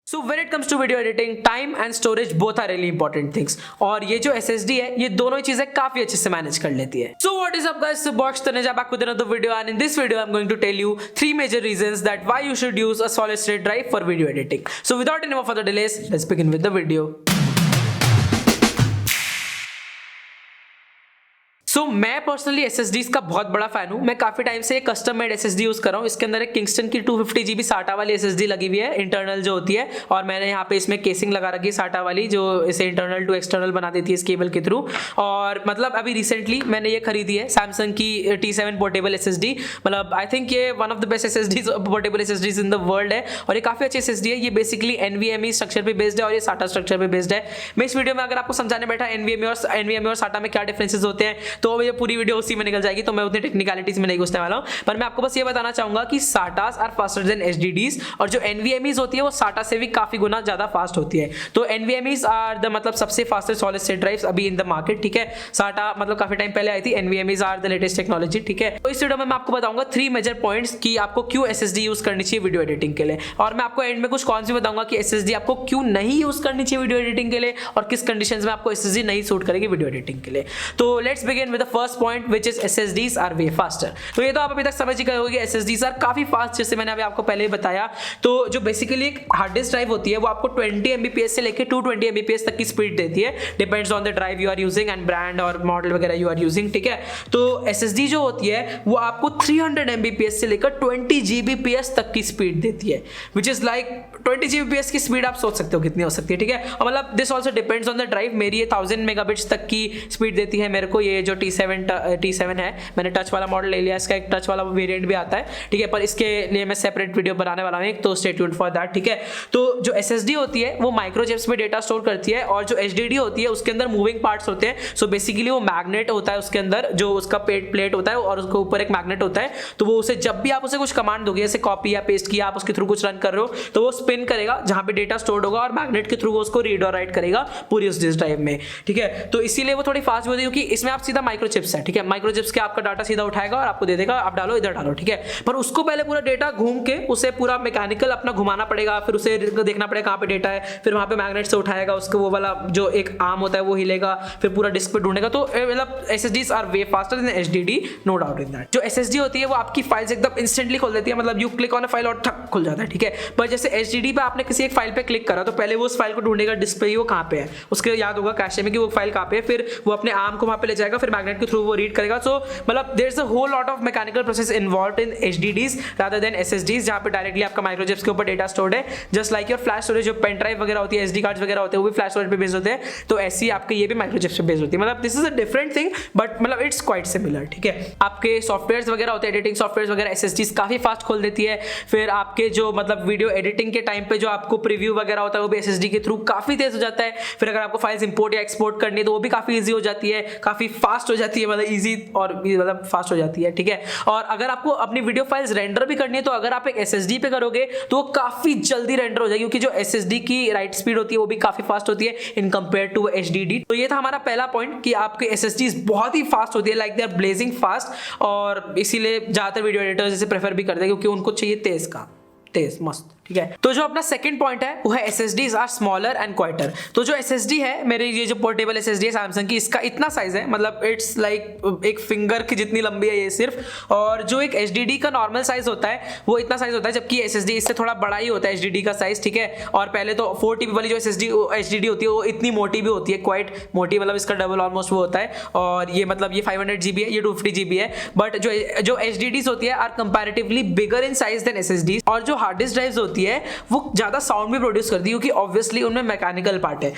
So when it comes to video editing, time and storage both are really important things. और ये जो SSD है, ये दोनों ही चीजें काफी अच्छे से मैनेज कर लेती है। So what is up guys, box Taneja back with another video, and in this video I am going to tell you 3 major reasons that why you should use a solid state drive for video editing. So without any more further delays, let's begin with the video. मैं personally SSDs का बहुत बड़ा fan हूं। मैं काफी time से एक custom made SSD use कर रहा हूं। इसके अंदर एक किंगस्टन की 250 GB SATA वाली SSD लगी हुई है, इंटरनल जो होती है, और मैंने यहाँ पे इसमें केसिंग लगा रखी है SATA वाली, जो इसे इंटरनल टू एक्सटर्नल बना देती है इस केबल के थ्रू। और मतलब अभी रिसेंटली मैंने ये खरीदी है सैमसंग की T7 पोर्टेबल SSD। मतलब आई थिंक ये one of the best SSDs portable SSDs in the world है, और ये काफी अच्छी SSD है। ये बेसिकली NVMe स्ट्रक्चर पे बेस्ड है और ये SATA स्ट्रक्चर पे बेस्ड है। मैं इस वीडियो में अगर आपको समझाने बैठा NVMe और SATA में क्या डिफरेंसेस होते हैं, तो ये पूरी वीडियो उसी में निकल जाएगी, तो मैं उतनी टेक्निकलिटीज में नहीं घुसने वाला हूं। पर मैं आपको बस ये बताना चाहूंगा कि SATAs are faster than SSDs, और जो NVMes होती है वो SATA से भी काफी गुना ज्यादा फास्ट होती है। तो NVMes आर द मतलब सबसे फास्टेस्ट सॉलिड स्टेट ड्राइव्स अभी इन द मार्केट, ठीक है। SATA मतलब काफी टाइम पहले आई थी, NVMes are the latest technology, ठीक है। तो इस वीडियो में मैं आपको बताऊंगा 3 मेजर पॉइंट्स कि आपको क्यों SSD यूज करनी चाहिए वीडियो एडिटिंग के लिए, और मैं आपको एंड में कुछ कौन सी बताऊंगा कि SSD आपको क्यों नहीं यूज करनी चाहिए वीडियो एडिटिंग के लिए, और किस कंडीशंस में आपको SSD नहीं सूट करेगी वीडियो एडिटिंग के लिए। तो let's begin with the first point which is SSDs are way faster. तो ये तो आप अभी तक समझ ही गए होंगे, SSDs आर काफी फास्ट, जैसे मैंने अभी आपको पहले ही बताया। तो जो बेसिकली एक हार्ड डिस्क ड्राइव होती है वो आपको 20 Mbps से लेकर 220 Mbps तक की स्पीड देती है, depends on the drive you are using and brand और मॉडल वगैरह यू आर यूजिंग, ठीक है। तो SSD जो होती है वो आपको 300 Mbps से लेकर 20 Gbps तक की स्पीड देती है, विच इज लाइक 20 Gbps की स्पीड आप सोच सकते हो कितनी हो सकती है, ठीक है। और मतलब this also depends on the drive. मेरी ये 1000 मेगाबिट्स तक की स्पीड देती है मेरे को, ये जो T7 है। मैंने टच वाला मॉडल ले लिया, इसका एक टच वाला वेरिएंट भी आता है, ठीक है, पर इसके लिए मैं सेपरेट वीडियो बनाने वाला हूं, तो स्टे ट्यून्ड फॉर दैट, ठीक है। तो जो SSD होती है वो माइक्रोचिप्स में डेटा स्टोर करती है, और जो HDD होती है उसके अंदर मूविंग पार्ट्स होते हैं। सो बेसिकली वो मैग्नेट होता है उसके अंदर, जो उसका प्लेट होता है और उसके ऊपर एक मैग्नेट होता है। तो वो उसे जब भी आप उसे कुछ कमांड दोगे, जैसे कॉपी या पेस्ट किया, आप उसके थ्रू कुछ रन कर रहे हो, तो वो स्पिन करेगा जहां पे डेटा स्टोर्ड होगा, और मैग्नेट के थ्रू वो उसको रीड और राइट करेगा पूरी उस डिस्क ड्राइव में, ठीक है। तो इसीलिए वो थोड़ी फास्ट होती है, क्योंकि इसमें आप सीधा माइक्रोचिप्स है, ठीक है। माइक्रोचिप्स के आपका डाटा सीधा उठाएगा और आपको दे देगा, आप डालो इधर डालो, ठीक है। पर उसको पहले पूरा डेटा घूम के उसे पूरा मैकेनिकल अपना घुमाना पड़ेगा, फिर उसे देखना पड़ेगा कहां पे डेटा है, फिर वहां पे मैग्नेट से उठाएगा, उसको वो वाला जो एक आर्म होता है वो हिलेगा, फिर पूरा डिस्क पे ढूंढेगा। तो मतलब SSDs are way faster than SSD, no doubt in that. जो SSD होती है वो आपकी फाइल्स एकदम इंस्टेंटली खोल देती है, मतलब you click on a file और ठक खुल जाता है, ठीक है। पर जैसे SSD पे आपने किसी एक फाइल पे क्लिक करा, तो पहले वो उस फाइल को ढूंढेगा डिस्क पे, वो कहां पे है, उसके याद होगा कैशे में कि वो फाइल कहां पे है, फिर वो अपने आर्म को वहां पे ले जाएगा, फिर मैग्नेट के थ्रू वो रीड करेगा। सो मतलब there is a whole lot of mechanical process involved in HDDs rather than SSDs, जहां पे डायरेक्टली आपका माइक्रोचिप्स के ऊपर डेटा स्टोर्ड है, just like your flash storage, जो पेन ड्राइव वगैरह होती है, SD कार्ड्स वगैरह होते हैं, वो भी फ्लैश स्टोरेज पे बेस्ड होते हैं। तो ऐसे ही आपके ये भी माइक्रोचिप्स पे बेस्ड होती है। मतलब this is a different thing, but मतलब इट्स क्वाइट सिमिलर, ठीक है। आपके सॉफ्टवेयर्स वगैरह होते हैं, एडिटिंग सॉफ्टवेयर्स वगैरह, SSDs काफी फास्ट खोल देती है। फिर आपके जो मतलब वीडियो एडिटिंग के टाइम पे जो आपको प्रीव्यू वगैरह होता है, वो भी SSD के थ्रू काफी तेज हो जाता है। फिर अगर आपको फाइल्स इंपोर्ट या एक्सपोर्ट करनी है, तो वो भी काफी ईजी हो जाती है, काफी फास्ट हो जाती है, मतलब ईजी और मतलब फास्ट हो जाती है, ठीक है। और अगर आपको अपनी वीडियो फाइल्स रेंडर भी करनी है, तो अगर आप एक SSD पे करोगे तो वो काफी जल्दी रेंडर हो जाएगी, क्योंकि जो SSD की राइट स्पीड होती है वो भी काफी फास्ट होती है इन कंपेयर टू HDD। तो ये था हमारा पहला पॉइंट कि आपके SSDs बहुत ही फास्ट होती है, like they are blazing fast, और इसीलिए ज्यादातर वीडियो एडिटर्स इसे प्रेफर भी करते हैं, क्योंकि उनको चाहिए तेज मस्त, ठीक है। तो जो अपना सेकंड पॉइंट है वो है SSDs are smaller and quieter. तो जो SSD है, मेरे ये जो पोर्टेबल SSD है सैमसंग की, इसका इतना साइज है, मतलब इट्स लाइक एक फिंगर की जितनी लंबी है ये सिर्फ। और जो एक HDD का नॉर्मल साइज होता है वो इतना साइज होता है, जबकि SSD इससे थोड़ा बड़ा ही होता है HDD का साइज, ठीक है। और पहले तो 4 TB वाली जो HDD होती है वो इतनी मोटी भी होती है, क्वाइट मोटी, मतलब इसका डबल ऑलमोस्ट वो होता है। और ये मतलब ये 500 GB है, ये 250 GB है। बट जो HDDs होती है are comparatively bigger in size than SSDs। और जो हार्ड डिस्क ड्राइव्स होती है वो ज्यादा साउंड भी प्रोड्यूस करती है, क्योंकि ऑब्वियसली उनमें मैकेनिकल पार्ट है।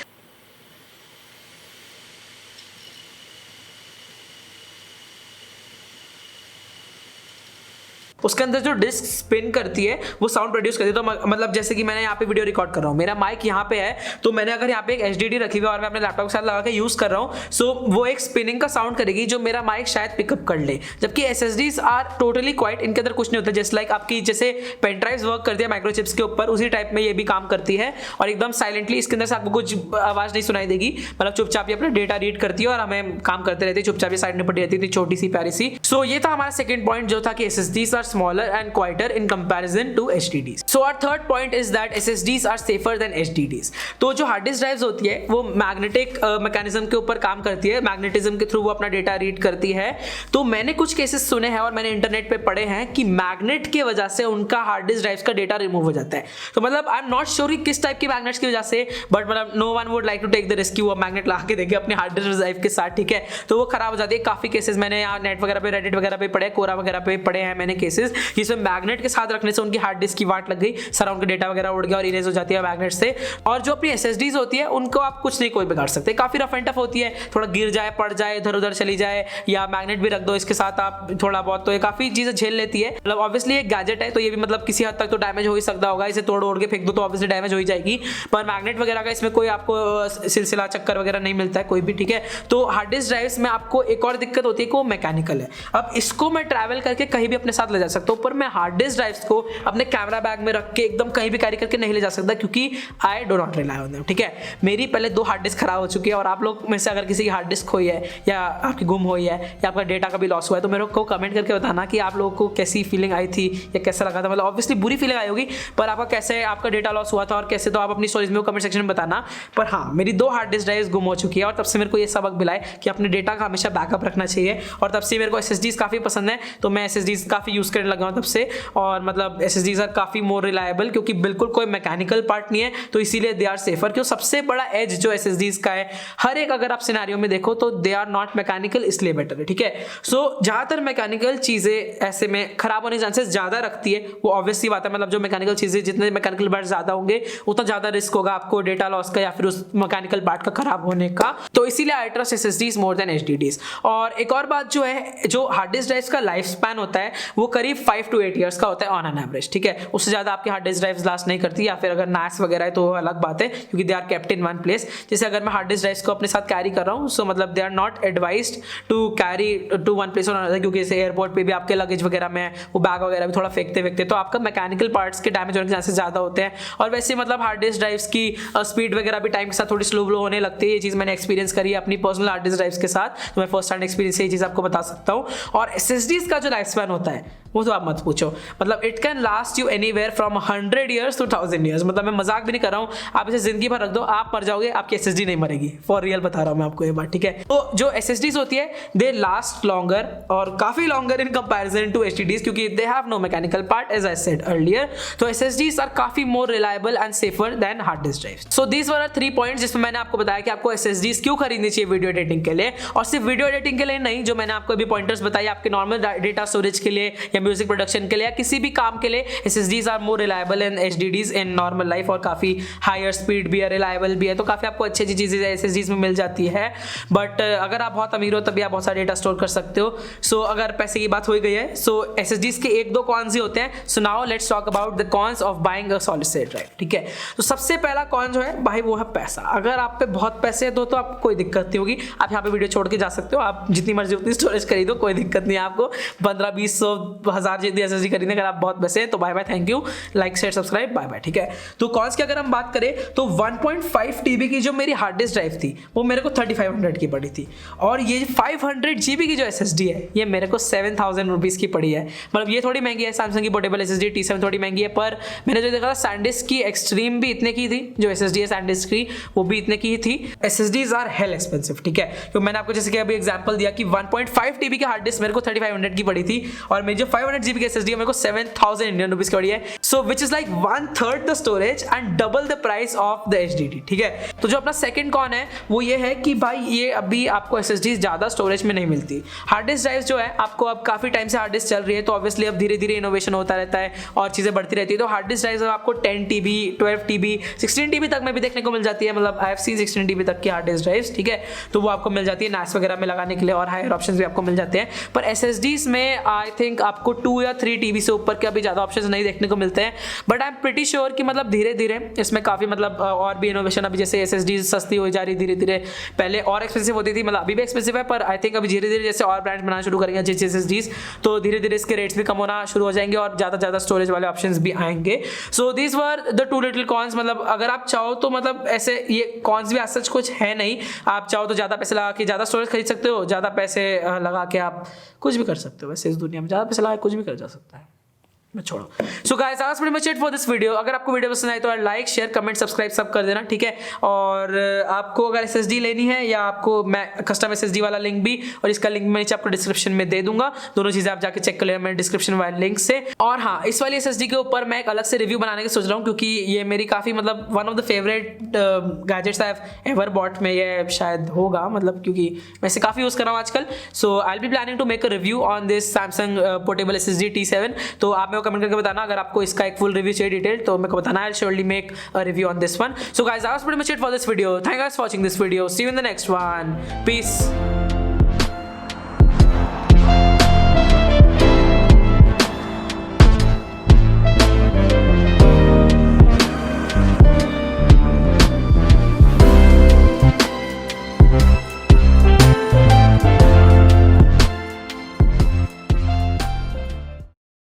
उसके अंदर जो डिस्क स्पिन करती है वो साउंड प्रोड्यूस करती है। तो मतलब जैसे कि मैंने यहाँ पे वीडियो रिकॉर्ड कर रहा हूँ, मेरा माइक यहाँ पे है, तो मैंने अगर यहाँ पे एक HDD रखी हुई है और मैं अपने लैपटॉप के साथ लगा के यूज कर रहा हूँ, सो वो एक स्पिनिंग का साउंड करेगी जो मेरा माइक शायद पिकअप कर ले। जबकि SSDs आर टोटली क्वाइट, इनके अंदर कुछ नहीं होता। जस्ट लाइक आपकी जैसे पेन ड्राइव्स वर्क करती है माइक्रोचिप्स के ऊपर, उसी टाइप में ये भी काम करती है, और एकदम साइलेंटली इसके अंदर से आपको कुछ आवाज नहीं सुनाई देगी। मतलब चुपचाप ही अपना डेटा रीड करती है और हमें काम करते रहती है, चुपचाप ही साइड में पड़ी रहती है, छोटी सी प्यारी सी। सो ये था हमारा सेकंड पॉइंट, जो था कि SSDs are smaller and quieter in comparison to HDDs. So our third point is that SSDs are safer than HDDs. तो जो हार्ड डिस्क ड्राइव्स होती है वो मैग्नेटिक मैकेनिज्म के ऊपर काम करती है, मैग्नेटिज्म के थ्रू वो अपना डेटा रीड करती है। तो मैंने कुछ केसेस सुने हैं और मैंने इंटरनेट पे पढ़े हैं कि मैग्नेट की वजह से उनका हार्ड डिस्क ड्राइव्स का डेटा रिमूव हो जाता है। तो मतलब आई एम नॉट श्योर कि किस टाइप की मैग्नेट्स की वजह से, बट मतलब no one would like to take the risk कि वो मैग्नेट ला के देखे अपने हार्ड डिस्क ड्राइव के साथ, ठीक है, तो वो खराब हो जाती है। काफी केसेस मैंने यहाँ नेट वगैरह पे, रेडिट वगैरह पे पढ़े, कोरा वगैरह पे पढ़े हैं मैंने केसेस जिसमें मैग्नेट के साथ रखने से उनकी हार्ड डिस्क की वाट लग गई, सारा उनका डेटा वगैरह उड़ गया और इरेज हो जाती है मैग्नेट से। और जो अपनी SSDs होती है उनको आप कुछ नहीं कोई बिगाड़ सकते, काफी रफ एंड टफ होती है, थोड़ा गिर जाए, पड़ जाए, इधर उधर चली जाए, या मैग्नेट भी रख दो इसके साथ आप थोड़ा बहुत, तो ये काफी चीजें झेल लेती है। मतलब ऑब्वियसली एक गैजेट है तो ये भी मतलब किसी हद तक तो डैमेज हो ही सकता होगा, इसे तोड़ ओड़ के फेंक दो तो ऑब्वियसली डैमेज हो ही जाएगी, पर मैग्नेट वगैरह का इसमें कोई आपको सिलसिला चक्कर वगैरह नहीं मिलता है कोई भी, ठीक है। तो हार्ड डिस्क ड्राइव्स में आपको एक और दिक्कत होती है कि वो मैकेनिकल है। अब इसको मैं ट्रैवल करके कहीं भी अपने साथ ले जा सकता हूँ, पर मैं हार्ड डिस्क ड्राइव्स को अपने कैमरा बैग में रख के एकदम कहीं भी कैरी करके नहीं ले जा सकता, क्योंकि I do not rely on them, ठीक है। मेरी पहले 2 हार्ड डिस्क खराब हो चुकी है, और आप लोग में से अगर किसी की हार्ड डिस्क खोई है या आपकी गुम हुई है या आपका डेटा कभी लॉस हुआ है तो मेरे को कमेंट करके बताना कि आप लोगों को कैसी फीलिंग आई थी या कैसा लगा था। मतलब ऑब्वियसली बुरी फीलिंग आई होगी, पर आपका कैसे आपका डेटा लॉस हुआ था और कैसे, तो आप अपनी स्टोरीज में कमेंट सेक्शन में बताना। पर हाँ, मेरी 2 हार्ड डिस्क ड्राइव्स गुम हो चुकी है और तब से मेरे को ये सबक मिला है कि अपने डेटा का हमेशा बैकअप रखना चाहिए, और तब से मेरे को SSDs काफ़ी पसंद है, तो मैं SSDs काफ़ी यूज़ करने लगा हूँ तब से। और मतलब SSDs आर काफ़ी मोर रिलायबल, क्योंकि बिल्कुल कोई मैकेनिकल पार्ट नहीं है, तो इसीलिए दे आर सेफर। क्यों, सबसे बड़ा एज जो SSDs का है, हर एक अगर आप सिनेरियो में देखो तो दे आर नॉट मैकेनिकल, इसलिए बेटर है, ठीक है। सो ज़्यादातर मैकेनिकल चीज़ें ऐसे में खराब होने के चांसेस ज़्यादा रखती है, वो ऑब्वियसली बात है। मतलब जो मैकेनिकल चीज़ें, जितने मैकेनिकल पार्ट ज़्यादा होंगे उतना ज़्यादा रिस्क होगा आपको डेटा लॉस का या फिर उस मैकेनिकल पार्ट का खराब होने का, तो इसीलिए I trust SSDs more than HDDs। और एक और बात जो है, जो हार्ड डिस्क ड्राइव्स का लाइफ स्पैन होता है वो करीब 5 to 8 ईयर्स का होता है ऑन एन एवरेज, ठीक है। उससे ज़्यादा आपकी हार्ड डिस्क ड्राइव्स लास्ट नहीं करती, या फिर अगर NAS वगैरह है तो अलग बात है, क्योंकि they are kept in one place. जैसे अगर मैं हार्ड डिस्क ड्राइव्स को अपने साथ कैरी कर रहा हूँ, सो मतलब they are not advised to carry to one place और अनदर, क्योंकि जैसे एयरपोर्ट पे भी आपके लगेज वगैरह में वो बैग वगैरह भी थोड़ा फेंकते तो आपका मैकेनिकल पार्ट्स के डैमेज होने के चांसेस ज़्यादा होते हैं। और वैसे मतलब हार्ड डिस्क ड्राइव्स की स्पीड वगैरह भी टाइम के साथ थोड़ी स्लो होने लगती है। ये चीज़ मैंने एक्सपीरियंस करी है अपनी पर्सनल हार्ड डिस्क ड्राइव्स के साथ, तो मैं फर्स्ट हैंड एक्सपीरियंस से ये चीज़ आपको बता सकता हूँ। और SSDs का जो लाइफ स्पैन होता है वो तो आप मत पूछो, मतलब it can last you anywhere from 100 years to 1000 years। मतलब मैं मजाक भी नहीं कर रहा हूँ, आप इसे जिंदगी भर रख दो, आप मर जाओगे, आपकी SSD नहीं मरेगी, फॉर रियल बता रहा हूँ मैं आपको ये बात, ठीक है। तो जो SSDs होती है दे लास्ट लॉन्गर, और काफी longer in comparison to HDDs, क्योंकि they have no mechanical part as I said earlier. तो SSDs आर काफी more reliable and safer than hard disk drives. So these were 3 points जिसमें मैंने आपको बताया कि आपको SSDs क्यों खरीदनी चाहिए वीडियो एडिटिंग के लिए, और सिर्फ वीडियो एडिटिंग के लिए नहीं, जो मैंने आपको अभी पॉइंटर्स बताए आपके नॉर्मल डेटा स्टोरेज के लिए या म्यूजिक प्रोडक्शन के लिए या किसी भी काम के लिए, SSDs are more reliable and HDDs in normal life, और काफी हायर स्पीड भी है, रिलायबल भी है, तो काफी आपको अच्छी अच्छी चीजें SSDs में मिल जाती है। बट अगर आप बहुत अमीर हो तभी आप बहुत सारा डेटा स्टोर कर सकते हो। सो अगर पैसे की बात हो गई है, सो SSDs के 1-2 कॉन्स ही होते हैं। So now let's talk about the cons of buying a solid state drive, ठीक है। तो सबसे पहला कॉन जो है भाई वो है पैसा। अगर आप पे बहुत पैसे है तो आपको कोई दिक्कत नहीं होगी, आप यहाँ पे वीडियो छोड़ के जा सकते हो, आप जितनी मर्जी उतनी स्टोरेज खरीदो, कोई दिक्कत नहीं है आपको। 15, 20, 100, 1000 जितनी SSD खरीदने, अगर आप बहुत पैसे हैं तो bye bye, thank you, like share subscribe, bye bye, ठीक है। तो कॉन्स की अगर हम बात करें तो 1.5 TB की जो मेरी हार्ड डिस्क ड्राइव थी वो मेरे को 3500 की पड़ी थी, और ये 500 GB की जो SSD है ये मेरे को 7000 रुपीज़ की पड़ी है। मतलब ये थोड़ी महंगी है, सैमसंग की पोर्टेबल SSD T7 थोड़ी महंगी है, पर मैंने जो देखा था सैनडिस्क की एक्सट्रीम भी इतने की थी, जो SSD है सैनडिस्क की वो भी इतने की थी। SSDs आर हेल एक्सपेंसिव, ठीक है। तो मैंने आपको जैसे कि अभी एग्जांपल दिया कि 1.5 TB की हार्ड डिस्क मेरे को 3500 की पड़ी थी, और मेरी जो 500 GB की SSD है मेरे को 7000 इंडियन रुपीज़ की पड़ी है। So which is like 1/3 the storage and double the price of the HDD, ठीक है। तो जो अपना सेकंड कॉन है वो ये है कि भाई ये अभी आपको SSD ज्यादा स्टोरेज में नहीं मिलती। हार्ड डिस्क ड्राइव जो है आपको अब काफी टाइम से हार्ड डिस्क चल रही है, तो ऑब्वियसली अब धीरे धीरे इनोवेशन होता रहता है और चीजें बढ़ती रहती है। तो हार्ड डिस्क ड्राइव आपको 10 TB, 12 TB, 16 TB तक में भी देखने को मिल जाती है। मतलब आई हैव सीन 16 TB तक की हार्ड डिस्क ड्राइव्स, ठीक है। तो वो आपको मिल जाती है NAS वगैरह में लगाने के लिए, और हायर ऑप्शंस भी आपको मिल जाते हैं। पर SSDs में आई थिंक आपको 2 या 3 TB से ऊपर के अभी ज्यादा ऑप्शंस नहीं देखने को मिलते हैं। But I am pretty sure कि मतलब धीरे धीरे इसमें काफी मतलब और भी इनोवेशन, अभी जैसे SSD सस्ती हो जा रही धीरे धीरे, पहले और एक्सपेंसिव होती थी, मतलब अभी भी एक्सपेंसिव है, पर आई थिंक अभी धीरे धीरे जैसे और ब्रांड्स बनाना शुरू करेंगे अच्छी SSDs, तो धीरे धीरे इसके रेट्स भी कम होना शुरू हो जाएंगे और ज्यादा स्टोरेज वाले ऑप्शंस भी आएंगे। So these were the 2 little cons. मतलब अगर आप चाहो तो मतलब ऐसे ये कॉन्स भी आज सच कुछ है नहीं, आप चाहो तो ज्यादा पैसे लगा के ज्यादा स्टोरेज खरीद सकते हो, ज्यादा पैसे लगा के आप कुछ भी कर सकते हो। वैसे इस दुनिया में ज्यादा पैसे लगा के कुछ भी कर जा सकता है। मैं छोड़ो। सो guys that's pretty much it for this video. अगर आपको वीडियो पसंद आए तो लाइक शेयर कमेंट सब्सक्राइब सब कर देना, ठीक है। और आपको अगर SSD लेनी है या आपको मैं कस्टम SSD वाला लिंक भी और इसका लिंक मैं नीचे आपको डिस्क्रिप्शन में दे दूंगा, दोनों चीजें आप जाके चेक कर लेना मेरे डिस्क्रिप्शन वाले लिंक से। और हाँ, इस वाली SSD के ऊपर मैं एक अलग से रिव्यू बनाने की सोच रहा हूँ, क्योंकि ये मेरी काफी मतलब one of the favourite gadgets I have ever bot में ये शायद होगा, मतलब क्योंकि मैं इसे काफी यूज कर रहा हूँ आजकल। So I will be planning to make a review on this Samsung portable SSD T7। तो आप मेरे को कमेंट करके बताना अगर आपको इसका एक फुल रिव्यू चाहिए डिटेल, तो मेरे को बताना, I surely make a review on this one. So guys that's pretty much it for this video. Thank you guys for watching this video. See you in the next one. Piece.